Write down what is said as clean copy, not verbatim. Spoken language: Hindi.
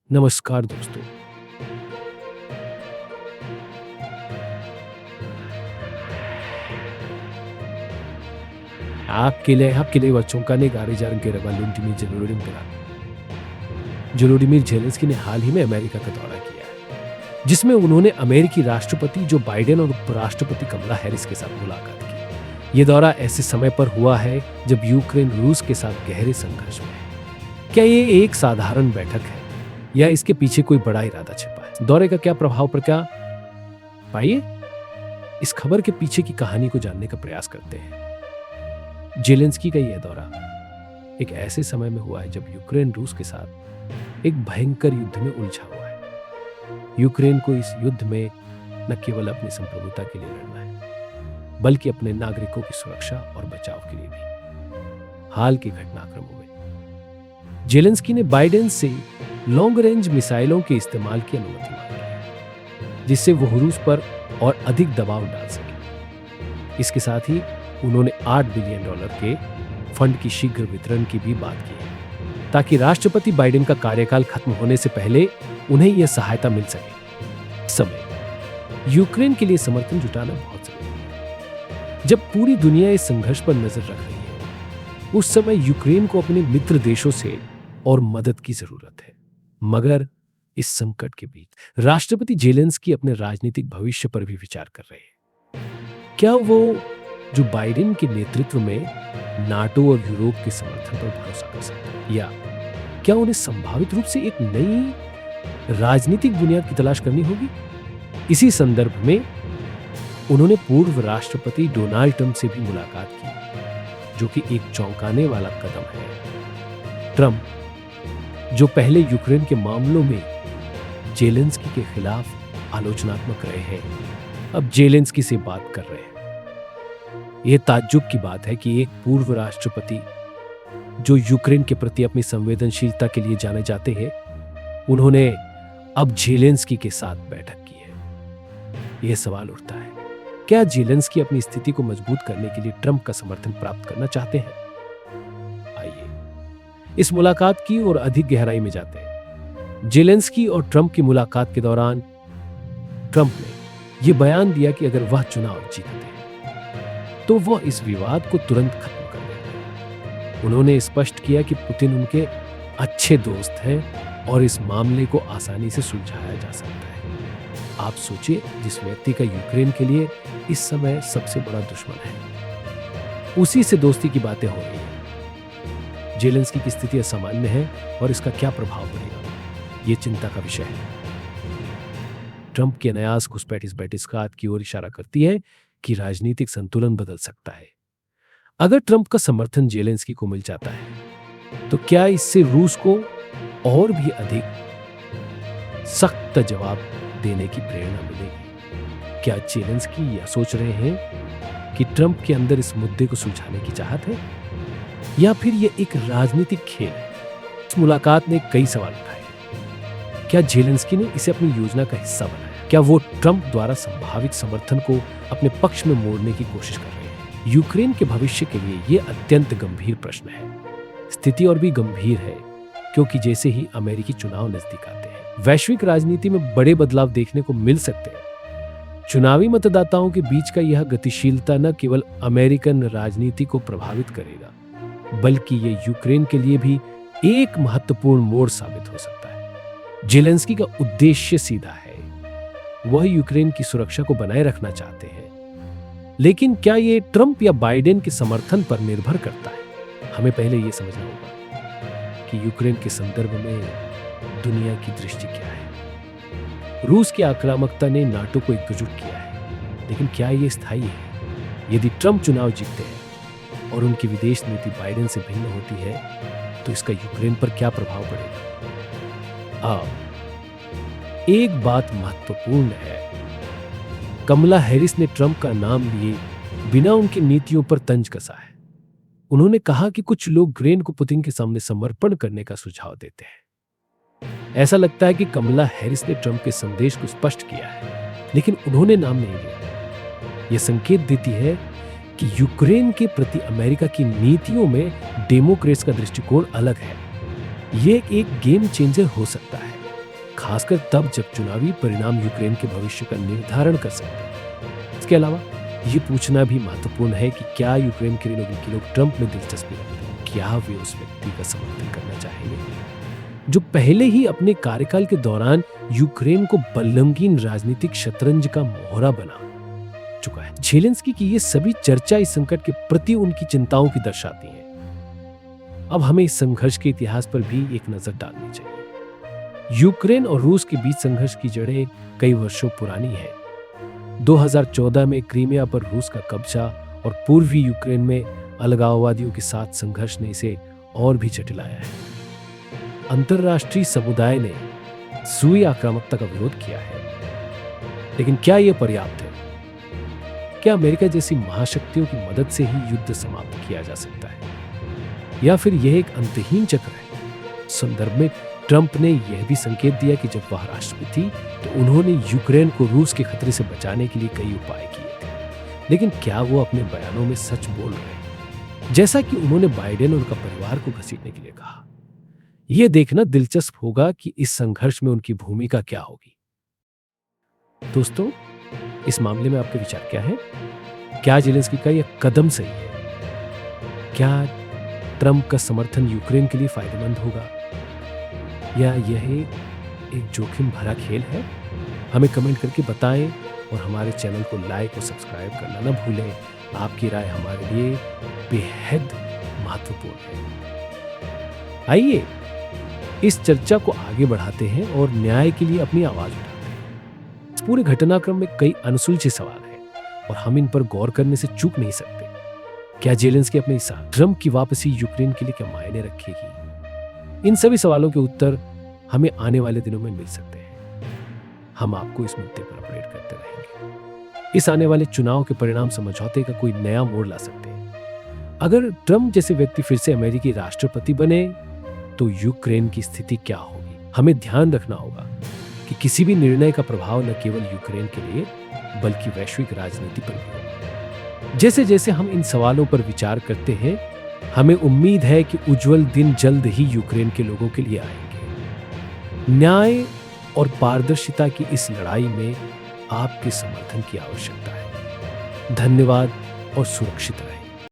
नमस्कार दोस्तों। आपके लिए वचोंकाने गारेजारन के रवालुंटिमी जोलोडिमिर जेलेंस्की ने हाल ही में अमेरिका का दौरा किया है, जिसमें उन्होंने अमेरिकी राष्ट्रपति जो बाइडेन और उपराष्ट्रपति कमला हैरिस के साथ मुलाकात की। ये दौरा ऐसे समय पर हुआ है जब यूक्रेन रूस के साथ गहरे संघर्ष में है। क्या ये एक साधारण बैठक है या इसके पीछे कोई बड़ा इरादा छिपा है? दौरे का क्या प्रभाव पर क्या पाइए इस खबर के पीछे की कहानी को जानने का प्रयास करते हैं। जेलेंस्की का यह दौरा एक ऐसे समय में हुआ है जब यूक्रेन रूस के साथ एक भयंकर युद्ध में उलझा हुआ है। यूक्रेन को इस युद्ध में न केवल अपनी संप्रभुता के लिए लड़ना है, बल्कि अपने नागरिकों की सुरक्षा और बचाव के लिए भी। हाल के घटनाक्रमों में जेलेंस्की ने बाइडेन से लॉन्ग रेंज मिसाइलों के इस्तेमाल की अनुमति मांगी है, जिससे वो रूस पर और अधिक दबाव डाल सके। इसके साथ ही उन्होंने $8 बिलियन के फंड की शीघ्र वितरण की भी बात की है, ताकि राष्ट्रपति बाइडेन का कार्यकाल खत्म होने से पहले उन्हें यह सहायता मिल सके। इस समय यूक्रेन के लिए समर्थन जुटाना बहुत जरूरी है। जब पूरी दुनिया इस संघर्ष पर नजर रख रही है, उस समय यूक्रेन को अपने मित्र देशों से और मदद की जरूरत है। मगर इस संकट के बीच राष्ट्रपति जेलेंस्की अपने राजनीतिक भविष्य पर भी विचार कर रहे हैं। क्या वो जो बाइडेन के नेतृत्व में नाटो और यूरोप के समर्थन पर भरोसा कर सकते हैं, या क्या उन्हें संभावित रूप से एक नई राजनीतिक बुनियाद की तलाश करनी होगी? इसी संदर्भ में उन्होंने पूर्व राष्ट्रपति डोनाल्ड ट्रंप से भी मुलाकात की, जो कि एक चौंकाने वाला कदम है। ट्रंप, जो पहले यूक्रेन के मामलों में जेलेंस्की के खिलाफ आलोचनात्मक रहे हैं, अब जेलेंस्की से बात कर रहे हैं। यह ताज्जुब की बात है कि एक पूर्व राष्ट्रपति जो यूक्रेन के प्रति अपनी संवेदनशीलता के लिए जाने जाते हैं, उन्होंने अब जेलेंस्की के साथ बैठक की है। यह सवाल उठता है, क्या जेलेंस्की अपनी स्थिति को मजबूत करने के लिए ट्रंप का समर्थन प्राप्त करना चाहते हैं? आइए इस मुलाकात की और अधिक गहराई में जाते हैं। जेलेंस्की और ट्रंप की मुलाकात के दौरान ट्रंप ने यह बयान दिया कि अगर वह चुनाव जीतते हैं तो वह इस विवाद को तुरंत खत्म कर देंगे। उन्होंने स्पष्ट किया कि पुतिन उनके अच्छे दोस्त हैं और इस मामले को आसानी से सुलझाया जा सकता है। आप सोचिए, जिस व्यक्ति का यूक्रेन के लिए इस समय सबसे बड़ा दुश्मन है, उसी से दोस्ती की बातें हो रही हैं। जेलेंस्की की स्थिति असामान्य है और इसका क्या प्रभाव पड़ेगा, ये चिंता का विषय है। ट्रंप की अनायास घुसपैठ इस बैठक की ओर इशारा करती है कि राजनीतिक संतुलन बदल सकता है। अगर ट्रंप का समर्थन जेलेंस्की को मिल जाता है, तो क्या इससे रूस को और भी अधिक सख्त जवाब देने की प्रेरणा मिलेगी? क्या जेलेंस्की यह सोच रहे हैं कि ट्रंप के अंदर इस मुद्दे को सुलझाने की चाहत है, या फिर यह एक राजनीतिक खेल है? इस मुलाकात ने कई सवाल उठाए। क्या जेलेंस्की ने इसे अपनी योजना का हिस्सा बनाया? क्या वो ट्रंप द्वारा संभावित समर्थन को अपने पक्ष में मोड़ने की कोशिश कर रहे हैं? यूक्रेन के भविष्य के लिए यह अत्यंत गंभीर प्रश्न है। स्थिति और भी गंभीर है क्योंकि जैसे ही अमेरिकी चुनाव नजदीक आते हैं, वैश्विक राजनीति में बड़े बदलाव देखने को मिल सकते हैं। चुनावी मतदाताओं के बीच का यह गतिशीलता न केवल अमेरिकन राजनीति को प्रभावित करेगा, बल्कि यह यूक्रेन के लिए भी एक महत्वपूर्ण मोड़ साबित हो सकता है। जेलेंस्की का उद्देश्य सीधा है, वह यूक्रेन की सुरक्षा को बनाए रखना चाहते हैं। लेकिन क्या यह ट्रंप या बाइडेन के समर्थन पर निर्भर करता है? हमें पहले यह समझना होगा कि यूक्रेन के संदर्भ में दुनिया की दृष्टि क्या है। रूस की आक्रामकता ने नाटो को एकजुट किया है, लेकिन क्या यह स्थायी है? यदि ट्रंप चुनाव जीतते हैं और उनकी विदेश नीति बाइडेन से भिन्न होती है, तो इसका यूक्रेन पर क्या प्रभाव पड़ेगा? एक बात महत्वपूर्ण है, कमला हैरिस ने ट्रंप का नाम लिए बिना उनकी नीतियों पर तंज कसा है। उन्होंने कहा कि कुछ लोग यूक्रेन को पुतिन के सामने समर्पण करने का सुझाव देते हैं। ऐसा लगता है कि कमला हैरिस ने ट्रंप के संदेश को स्पष्ट किया है, लेकिन उन्होंने नाम नहीं लिया। यह संकेत देती है कि यूक्रेन के प्रति अमेरिका की नीतियों में डेमोक्रेट्स का दृष्टिकोण अलग है। यह एक गेम चेंजर हो सकता है। खासकर तब जब चुनावी परिणाम यूक्रेन के भविष्य का निर्धारण कर सकते हैं। इसके अलावा ये पूछना भी महत्वपूर्ण है कि क्या यूक्रेन के लोग ट्रंप में दिलचस्पी रखते हैं, क्या वे उस व्यक्ति का समर्थन करना चाहेंगे जो पहले ही अपने कार्यकाल के दौरान यूक्रेन को बल्लमगीन राजनीतिक शतरंज का मोहरा बना चुका है। ज़ेलेंस्की की ये सभी चर्चा इस संकट के प्रति उनकी चिंताओं की दर्शाती है। अब हमें इस संघर्ष के इतिहास पर भी एक नजर डालनी चाहिए। यूक्रेन और रूस के बीच संघर्ष की जड़ें कई वर्षों पुरानी है। 2014 में क्रीमिया पर रूस का कब्जा और पूर्वी यूक्रेन में अलगाववादियों के साथ संघर्ष ने इसे और भी जटिलाया है। अंतर्राष्ट्रीय समुदाय ने सुई आक्रामकता का विरोध किया है, लेकिन क्या यह पर्याप्त है? क्या अमेरिका जैसी महाशक्तियों की मदद से ही युद्ध समाप्त किया जा सकता है, या फिर यह एक अंतहीन चक्र है? संदर्भ में ट्रंप ने यह भी संकेत दिया कि जब वह राष्ट्रपति थी तो उन्होंने यूक्रेन को रूस के खतरे से बचाने के लिए कई उपाय किए थे, लेकिन क्या वो अपने बयानों में सच बोल रहे हैं, जैसा कि उन्होंने बाइडेन और उनका परिवार को घसीटने के लिए कहा? यह देखना दिलचस्प होगा कि इस संघर्ष में उनकी भूमिका क्या होगी। दोस्तों, इस मामले में आपके विचार क्या हैं? क्या ज़ेलेंस्की का यह कदम सही है? क्या ट्रंप का समर्थन यूक्रेन के लिए फायदेमंद होगा, या यह एक जोखिम भरा खेल है? हमें कमेंट करके बताएं और हमारे चैनल को लाइक और सब्सक्राइब करना न भूलें। आपकी राय हमारे लिए बेहद महत्वपूर्ण है। आइए इस चर्चा को आगे बढ़ाते हैं और न्याय के लिए अपनी आवाज उठाते हैं। इस पूरे घटनाक्रम में कई अनसुलझे सवाल हैं और हम इन पर गौर करने से चूक नहीं सकते। क्या ज़ेलेंस्की अपने साथ ट्रंप की वापसी यूक्रेन के लिए क्या मायने रखेगी? इन सभी सवालों के उत्तर हमें आने वाले दिनों में मिल सकते हैं। हम आपको इस मुद्दे पर अपडेट करते रहेंगे। इस आने वाले चुनाव के परिणाम समझौते का कोई नया मोड़ ला सकते हैं। अगर ट्रंप जैसे व्यक्ति फिर से अमेरिकी राष्ट्रपति बने तो यूक्रेन की स्थिति क्या होगी? हमें ध्यान रखना होगा कि किसी भी निर्णय का प्रभाव न केवल यूक्रेन के लिए बल्कि वैश्विक राजनीति पर भी होगा। जैसे जैसे हम इन सवालों पर विचार करते हैं, हमें उम्मीद है कि उज्जवल दिन जल्द ही यूक्रेन के लोगों के लिए आएंगे। न्याय और पारदर्शिता की इस लड़ाई में आपके समर्थन की आवश्यकता है। धन्यवाद और सुरक्षित रहें।